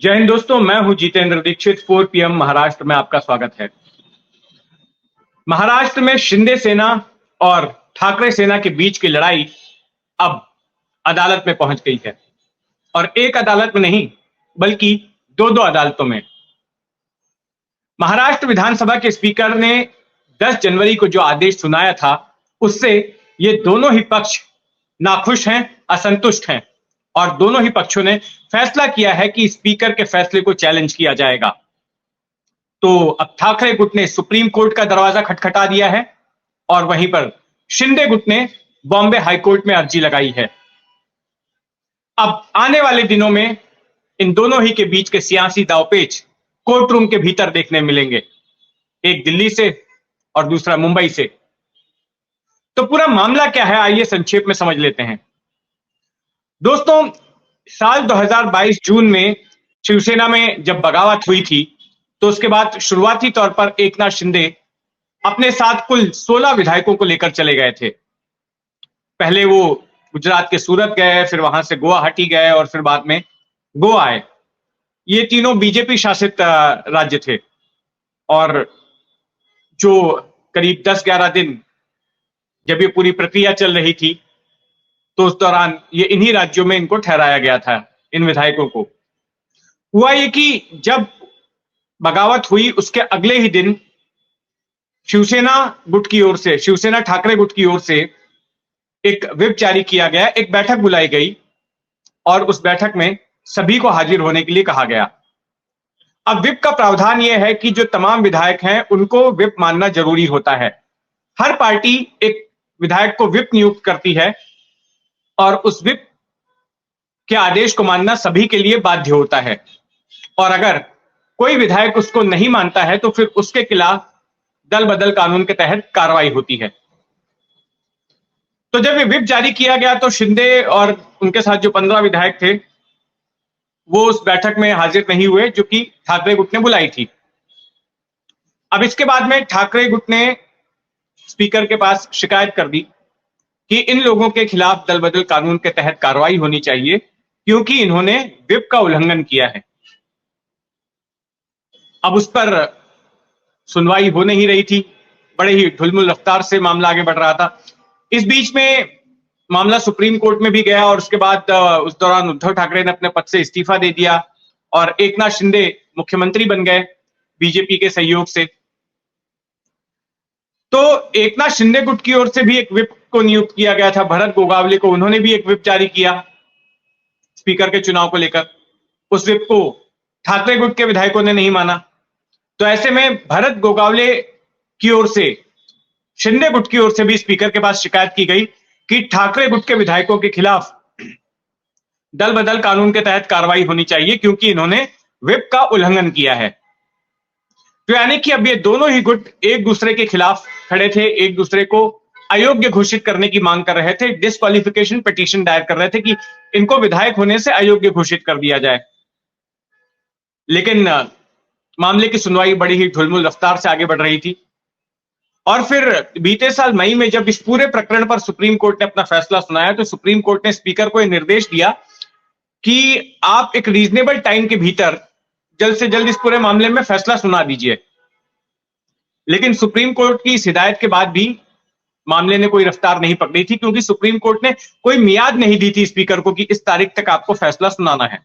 जय हिंद दोस्तों, मैं हूं जितेंद्र दीक्षित। 4 पीएम महाराष्ट्र में आपका स्वागत है। महाराष्ट्र में शिंदे सेना और ठाकरे सेना के बीच की लड़ाई अब अदालत में पहुंच गई है और एक अदालत में नहीं बल्कि दो दो अदालतों में। महाराष्ट्र विधानसभा के स्पीकर ने 10 जनवरी को जो आदेश सुनाया था उससे ये दोनों ही पक्ष नाखुश हैं, असंतुष्ट हैं और दोनों ही पक्षों ने फैसला किया है कि स्पीकर के फैसले को चैलेंज किया जाएगा। तो अब ठाकरे गुट ने सुप्रीम कोर्ट का दरवाजा खटखटा दिया है और वहीं पर शिंदे गुट ने बॉम्बे हाईकोर्ट में अर्जी लगाई है। अब आने वाले दिनों में इन दोनों ही के बीच के सियासी दांवपेच कोर्ट रूम के भीतर देखने मिलेंगे, एक दिल्ली से और दूसरा मुंबई से। तो पूरा मामला क्या है, आइए संक्षेप में समझ लेते हैं। दोस्तों, साल 2022 जून में शिवसेना में जब बगावत हुई थी तो उसके बाद शुरुआती तौर पर एकनाथ शिंदे अपने साथ कुल 16 विधायकों को लेकर चले गए थे। पहले वो गुजरात के सूरत गए, फिर वहां से गुवाहाटी गए और फिर बाद में गोवा आए। ये तीनों बीजेपी शासित राज्य थे और जो करीब 10-11 दिन जब ये पूरी प्रक्रिया चल रही थी तो उस दौरान ये इन्हीं राज्यों में इनको ठहराया गया था, इन विधायकों को। हुआ ये कि जब बगावत हुई उसके अगले ही दिन शिवसेना गुट की ओर से, शिवसेना ठाकरे गुट की ओर से एक व्हिप जारी किया गया, एक बैठक बुलाई गई और उस बैठक में सभी को हाजिर होने के लिए कहा गया। अब व्हिप का प्रावधान यह है कि जो तमाम विधायक हैं उनको व्हिप मानना जरूरी होता है। हर पार्टी एक विधायक को व्हिप नियुक्त करती है और उस व्हिप के आदेश को मानना सभी के लिए बाध्य होता है और अगर कोई विधायक उसको नहीं मानता है तो फिर उसके खिलाफ दल बदल कानून के तहत कार्रवाई होती है। तो जब ये व्हिप जारी किया गया तो शिंदे और उनके साथ जो 15 विधायक थे वो उस बैठक में हाजिर नहीं हुए जो कि ठाकरे गुट ने बुलाई थी। अब इसके बाद में ठाकरे गुट ने स्पीकर के पास शिकायत कर दी कि इन लोगों के खिलाफ दल बदल कानून के तहत कार्रवाई होनी चाहिए क्योंकि इन्होंने व्हिप का उल्लंघन किया है। अब उस पर सुनवाई हो नहीं रही थी, बड़े ही ढुलमुल रफ्तार से मामला आगे बढ़ रहा था। इस बीच में मामला सुप्रीम कोर्ट में भी गया और उसके बाद उस दौरान उद्धव ठाकरे ने अपने पद से इस्तीफा दे दिया और एकनाथ शिंदे मुख्यमंत्री बन गए बीजेपी के सहयोग से। तो एकनाथ शिंदे गुट की ओर से भी एक व्हिप को नियुक्त किया गया था, भरत गोगावले को। उन्होंने भी एक व्हिप जारी किया स्पीकर के चुनाव को लेकर। उस व्हिप को ठाकरे गुट के विधायकों ने नहीं माना। तो ऐसे में भरत गोगावले की ओर से, शिंदे गुट की ओर से भी स्पीकर के पास शिकायत की गई कि ठाकरे गुट के विधायकों के खिलाफ दल बदल कानून के तहत कार्रवाई होनी चाहिए क्योंकि इन्होंने व्हिप का उल्लंघन किया है। तो यानी कि अब ये दोनों ही गुट एक दूसरे के खिलाफ खड़े थे, एक दूसरे को अयोग्य घोषित करने की मांग कर रहे थे, डिस्क्वालिफिकेशन पिटीशन दायर कर रहे थे कि इनको विधायक होने से अयोग्य घोषित कर दिया जाए। लेकिन मामले की सुनवाई बड़ी ही ढुलमुल रफ्तार से आगे बढ़ रही थी और फिर बीते साल मई में जब इस पूरे प्रकरण पर सुप्रीम कोर्ट ने अपना फैसला सुनाया तो सुप्रीम कोर्ट ने स्पीकर को यह निर्देश दिया कि आप एक रीजनेबल टाइम के भीतर जल्द से जल्द इस पूरे मामले में फैसला सुना दीजिए। लेकिन सुप्रीम कोर्ट की इस हिदायत के बाद भी मामले ने कोई रफ्तार नहीं पकड़ी थी क्योंकि सुप्रीम कोर्ट ने कोई मियाद नहीं दी थी स्पीकर को कि इस तारीख तक आपको फैसला सुनाना है।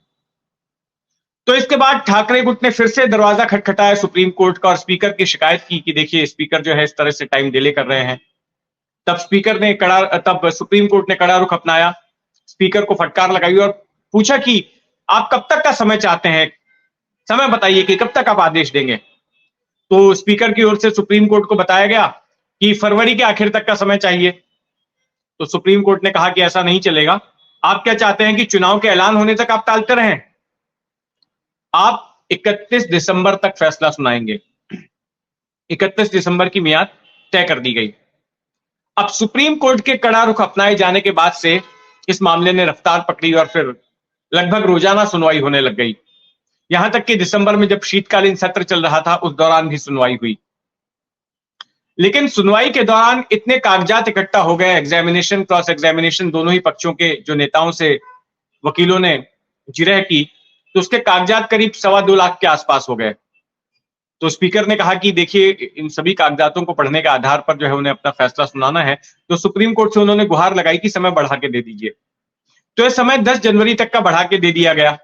तो इसके बाद ठाकरे गुट ने फिर से दरवाजा खटखटाया सुप्रीम कोर्ट का और स्पीकर की शिकायत की कि देखिए स्पीकर जो है इस तरह से टाइम डिले कर रहे हैं। तब सुप्रीम कोर्ट ने कड़ा रुख अपनाया, स्पीकर को फटकार लगाई और पूछा कि आप कब तक का समय चाहते हैं, समय बताइए कि कब तक आप आदेश देंगे। तो स्पीकर की ओर से सुप्रीम कोर्ट को बताया गया कि फरवरी के आखिर तक का समय चाहिए। तो सुप्रीम कोर्ट ने कहा कि ऐसा नहीं चलेगा। आप क्या चाहते हैं कि चुनाव के ऐलान होने तक आप टालते रहें? आप 31 दिसंबर तक फैसला सुनाएंगे। 31 दिसंबर की मियाद तय कर दी गई। अब सुप्रीम कोर्ट के कड़ा रुख अपनाए जाने के बाद से इस मामले ने रफ्तार पकड़ी और फिर लगभग रोजाना सुनवाई होने लग गई। यहां तक कि दिसंबर में जब शीतकालीन सत्र चल रहा था उस दौरान भी सुनवाई हुई। लेकिन सुनवाई के दौरान इतने कागजात इकट्ठा हो गए, एग्जामिनेशन क्रॉस एग्जामिनेशन दोनों ही पक्षों के जो नेताओं से वकीलों ने जिरह की, तो उसके कागजात करीब 2.25 लाख के आसपास हो गए। तो स्पीकर ने कहा कि देखिए, इन सभी कागजातों को पढ़ने के आधार पर जो है उन्हें अपना फैसला सुनाना है। तो सुप्रीम कोर्ट से उन्होंने गुहार लगाई कि समय बढ़ा के दे दीजिए। तो यह समय 10 जनवरी तक का बढ़ा के दे दिया गया।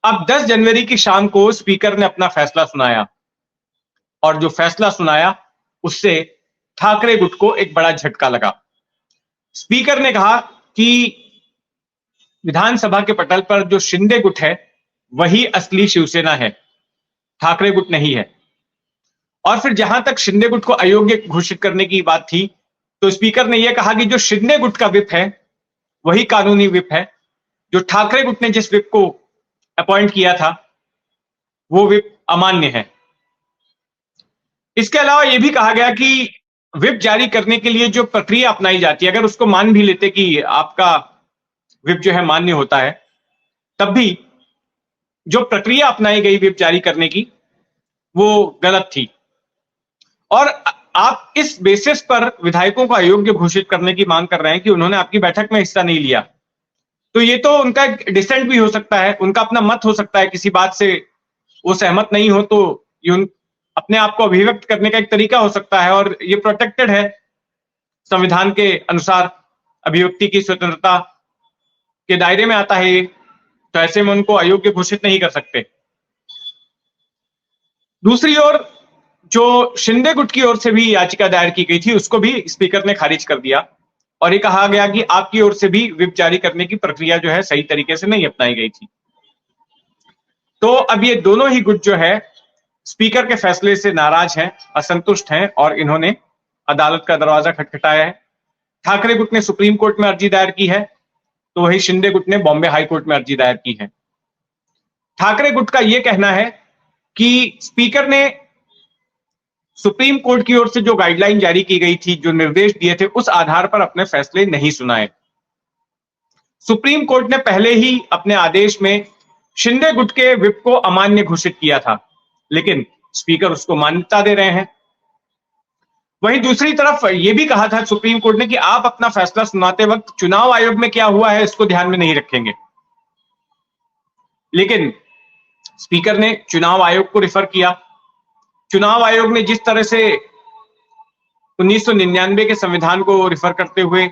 अब 10 जनवरी की शाम को स्पीकर ने अपना फैसला सुनाया, और जो फैसला सुनाया उससे ठाकरे गुट को एक बड़ा झटका लगा। स्पीकर ने कहा कि विधानसभा के पटल पर जो शिंदे गुट है वही असली शिवसेना है, ठाकरे गुट नहीं है। और फिर जहां तक शिंदे गुट को अयोग्य घोषित करने की बात थी, तो स्पीकर ने यह कहा कि जो शिंदे गुट का विप है वही कानूनी विप है। जो ठाकरे गुट ने जिस विप को अपॉइंट किया था वो विप अमान्य है। इसके अलावा यह भी कहा गया कि विप जारी करने के लिए जो प्रक्रिया अपनाई जाती है, अगर उसको मान भी लेते कि आपका विप जो है मान्य होता है, तब भी जो प्रक्रिया अपनाई गई विप जारी करने की वो गलत थी। और आप इस बेसिस पर विधायकों को अयोग्य घोषित करने की मांग कर रहे हैं कि उन्होंने आपकी बैठक में हिस्सा नहीं लिया। तो ये तो उनका डिसेंट भी हो सकता है, उनका अपना मत हो सकता है, किसी बात से वो सहमत नहीं हो तो ये अपने आप को अभिव्यक्त करने का एक तरीका हो सकता है, और ये प्रोटेक्टेड है संविधान के अनुसार, अभिव्यक्ति की स्वतंत्रता के दायरे में आता है ये। तो ऐसे में उनको अयोग्य घोषित नहीं कर सकते। दूसरी ओर जो शिंदे गुट की ओर से भी याचिका दायर की गई थी उसको भी स्पीकर ने खारिज कर दिया, और ये कहा गया कि आपकी ओर से भी विप जारी करने की प्रक्रिया जो है सही तरीके से नहीं अपनाई गई थी। तो अब ये दोनों ही गुट जो है स्पीकर के फैसले से नाराज हैं, असंतुष्ट हैं, और इन्होंने अदालत का दरवाजा खटखटाया है। ठाकरे गुट ने सुप्रीम कोर्ट में अर्जी दायर की है, तो वही शिंदे गुट ने बॉम्बे हाई कोर्ट में अर्जी दायर की है। ठाकरे गुट का यह कहना है कि स्पीकर ने सुप्रीम कोर्ट की ओर से जो गाइडलाइन जारी की गई थी, जो निर्देश दिए थे, उस आधार पर अपने फैसले नहीं सुनाए। सुप्रीम कोर्ट ने पहले ही अपने आदेश में शिंदे गुट के विप को अमान्य घोषित किया था, लेकिन स्पीकर उसको मान्यता दे रहे हैं। वहीं दूसरी तरफ यह भी कहा था सुप्रीम कोर्ट ने कि आप अपना फैसला सुनाते वक्त चुनाव आयोग में क्या हुआ है इसको ध्यान में नहीं रखेंगे। लेकिन स्पीकर ने चुनाव आयोग को रिफर किया। चुनाव आयोग ने जिस तरह से 1999 के संविधान को रिफर करते हुए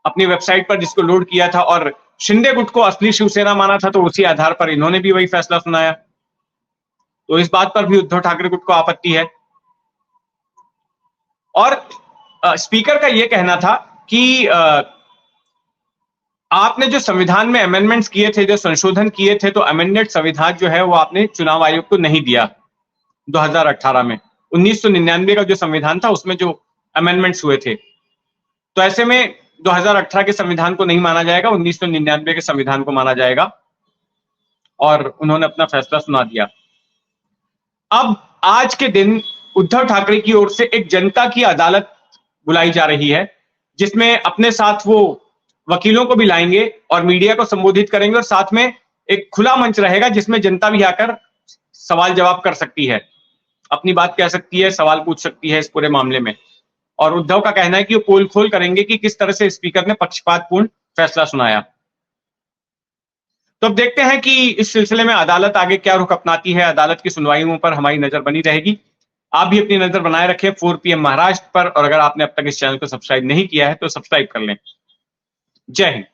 अपनी वेबसाइट पर जिसको लोड किया था और शिंदे गुट को असली शिवसेना माना था, तो उसी आधार पर इन्होंने भी वही फैसला सुनाया। तो इस बात पर भी उद्धव ठाकरे गुट को आपत्ति है। और स्पीकर का यह कहना था कि आपने जो संविधान में अमेंडमेंट्स किए थे, जो संशोधन किए थे, तो अमेंडेड संविधान जो है वो आपने चुनाव आयोग को नहीं दिया 2018 में। 1999 का जो संविधान था उसमें जो अमेंडमेंट्स हुए थे, तो ऐसे में 2018 के संविधान को नहीं माना जाएगा, 1999 के संविधान को माना जाएगा। और उन्होंने अपना फैसला सुना दिया। अब आज के दिन उद्धव ठाकरे की ओर से एक जनता की अदालत बुलाई जा रही है, जिसमें अपने साथ वो वकीलों को भी लाएंगे और मीडिया को संबोधित करेंगे, और साथ में एक खुला मंच रहेगा जिसमें जनता भी आकर सवाल जवाब कर सकती है, अपनी बात कह सकती है, सवाल पूछ सकती है इस पूरे मामले में। और उद्धव का कहना है कि वो पोल खोल करेंगे कि किस तरह से स्पीकर ने पक्षपातपूर्ण फैसला सुनाया। तो अब देखते हैं कि इस सिलसिले में अदालत आगे क्या रुख अपनाती है। अदालत की सुनवाइयों पर हमारी नजर बनी रहेगी। आप भी अपनी नजर बनाए रखें 4 PM महाराष्ट्र पर, और अगर आपने अब तक इस चैनल को सब्सक्राइब नहीं किया है तो सब्सक्राइब कर लें। जय हिंद।